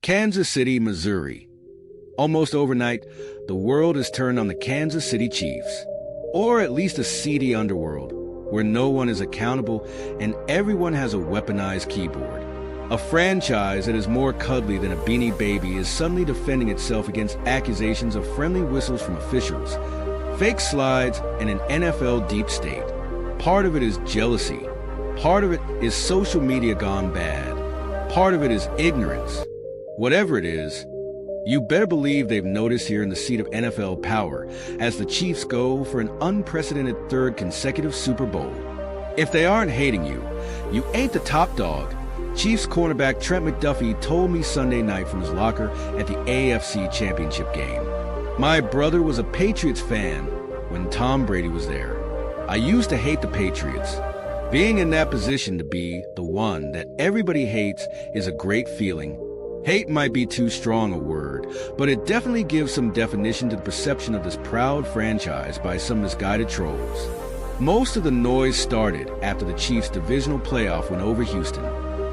Kansas City, Missouri. Almost overnight, the world has turned on the Kansas City Chiefs, or at least a seedy underworld, where no one is accountable and everyone has a weaponized keyboard. A franchise that is more cuddly than a Beanie Baby is suddenly defending itself against accusations of friendly whistles from officials, fake slides, and an NFL deep state. Part of it is jealousy. Part of it is social media gone bad. Part of it is ignorance. Whatever it is, you better believe they've noticed here in the seat of NFL power as the Chiefs go for an unprecedented third consecutive Super Bowl. If they aren't hating you, you ain't the top dog. Chiefs cornerback Trent McDuffie told me Sunday night from his locker at the AFC Championship game. My brother was a Patriots fan when Tom Brady was there. I used to hate the Patriots. Being in that position to be the one that everybody hates is a great feeling. Hate might be too strong a word, but it definitely gives some definition to the perception of this proud franchise by some misguided trolls. Most of the noise started after the Chiefs' divisional playoff went over Houston.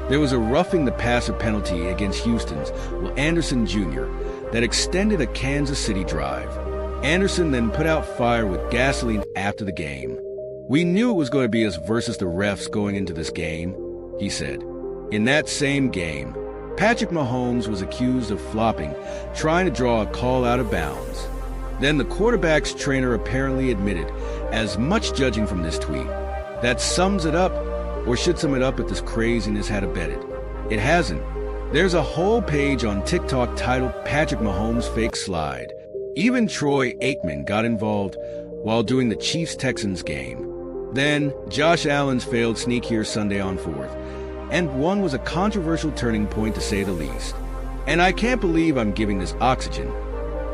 There was a roughing the passer penalty against Houston's Will Anderson Jr. that extended a Kansas City drive. Anderson then put out fire with gasoline after the game. "We knew it was going to be us versus the refs going into this game," he said. In that same game, Patrick Mahomes was accused of flopping, trying to draw a call out of bounds. Then the quarterback's trainer apparently admitted, as much judging from this tweet, that sums it up, or should sum it up if this craziness had abetted. It hasn't. There's a whole page on TikTok titled Patrick Mahomes Fake Slide. Even Troy Aikman got involved while doing the Chiefs-Texans game. Then, Josh Allen's failed sneak here Sunday on 4th. And one was a controversial turning point to say the least. And I can't believe I'm giving this oxygen,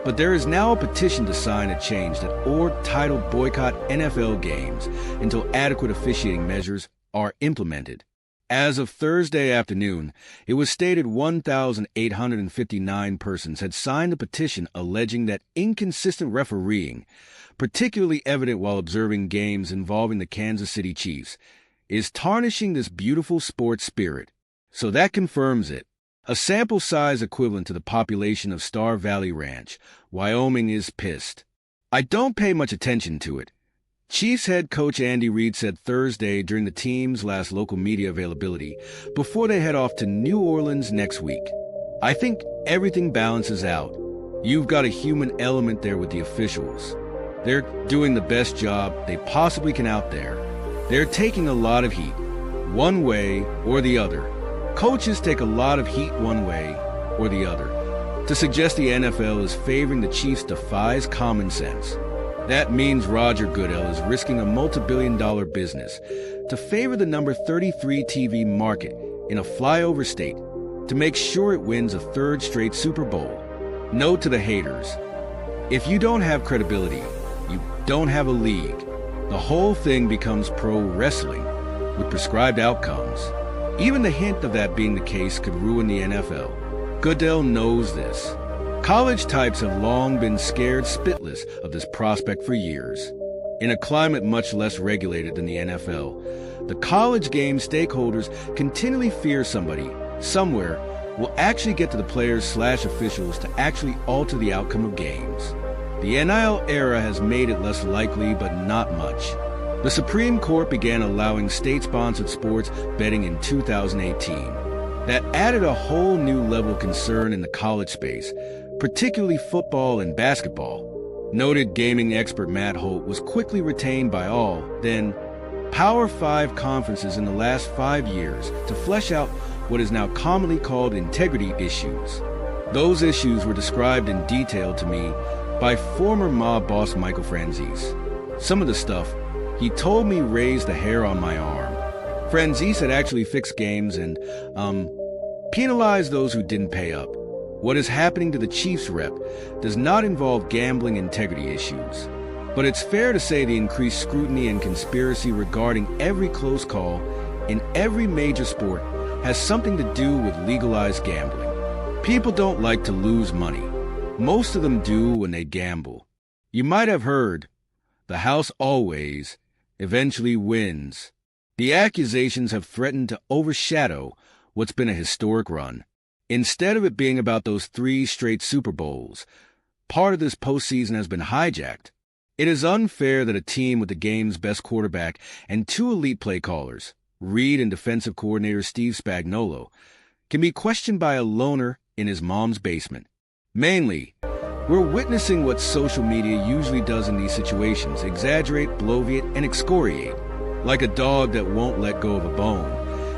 but there is now a petition to sign a change that org titled Boycott NFL Games until adequate officiating measures are implemented. As of Thursday afternoon, it was stated 1,859 persons had signed the petition alleging that inconsistent refereeing, particularly evident while observing games involving the Kansas City Chiefs, is tarnishing this beautiful sports spirit. So that confirms it. A sample size equivalent to the population of Star Valley Ranch, Wyoming, is pissed. I don't pay much attention to it. Chiefs head coach Andy Reid said Thursday during the team's last local media availability before they head off to New Orleans next week. "I think everything balances out. You've got a human element there with the officials. They're doing the best job they possibly can out there. They're taking a lot of heat, one way or the other. Coaches take a lot of heat one way or the other. To suggest the NFL is favoring the Chiefs defies common sense. That means Roger Goodell is risking a multi-billion-dollar business to favor the number 33 TV market in a flyover state to make sure it wins a third straight Super Bowl. Note to the haters, if you don't have credibility, you don't have a league. The whole thing becomes pro wrestling with prescribed outcomes. Even the hint of that being the case could ruin the NFL. Goodell knows this. College types have long been scared spitless of this prospect for years. In a climate much less regulated than the NFL, the college game stakeholders continually fear somebody, somewhere, will actually get to the players/officials to actually alter the outcome of games. The NIL era has made it less likely, but not much. The Supreme Court began allowing state-sponsored sports betting in 2018. That added a whole new level of concern in the college space, particularly football and basketball. Noted gaming expert Matt Holt was quickly retained by all, then, Power 5 conferences in the last 5 years to flesh out what is now commonly called integrity issues. Those issues were described in detail to me by former mob boss Michael Franzese. Some of the stuff he told me raised the hair on my arm. Franzese had actually fixed games and, penalized those who didn't pay up. What is happening to the Chiefs rep does not involve gambling integrity issues. But it's fair to say the increased scrutiny and conspiracy regarding every close call in every major sport has something to do with legalized gambling. People don't like to lose money. Most of them do when they gamble. You might have heard, the house always, eventually wins. The accusations have threatened to overshadow what's been a historic run. Instead of it being about those 3 straight Super Bowls, part of this postseason has been hijacked. It is unfair that a team with the game's best quarterback and 2 elite play callers, Reed and defensive coordinator Steve Spagnuolo, can be questioned by a loner in his mom's basement. Mainly, we're witnessing what social media usually does in these situations: exaggerate, bloviate, and excoriate. Like a dog that won't let go of a bone,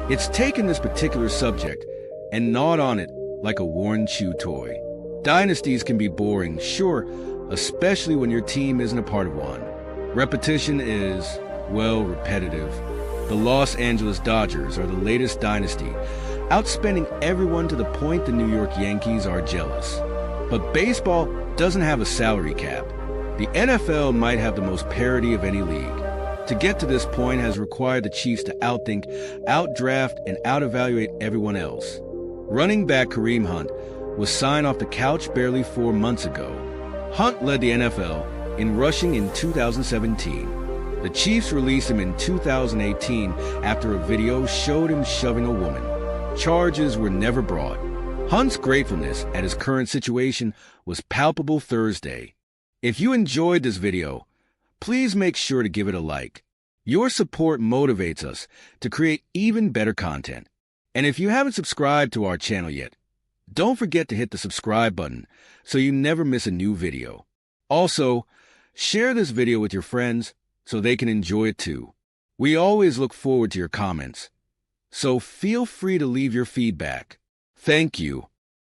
it's taken this particular subject and gnawed on it like a worn chew toy. Dynasties can be boring, sure, especially when your team isn't a part of one. Repetition is, well, repetitive. The Los Angeles Dodgers are the latest dynasty, outspending everyone to the point the New York Yankees are jealous. But baseball doesn't have a salary cap. The NFL might have the most parity of any league. To get to this point has required the Chiefs to outthink, outdraft, and out-evaluate everyone else. Running back Kareem Hunt was signed off the couch barely 4 months ago. Hunt led the NFL in rushing in 2017. The Chiefs released him in 2018 after a video showed him shoving a woman. Charges were never brought. Hunt's gratefulness at his current situation was palpable Thursday. If you enjoyed this video, please make sure to give it a like. Your support motivates us to create even better content. And if you haven't subscribed to our channel yet, don't forget to hit the subscribe button so you never miss a new video. Also, share this video with your friends so they can enjoy it too. We always look forward to your comments, so feel free to leave your feedback. Thank you.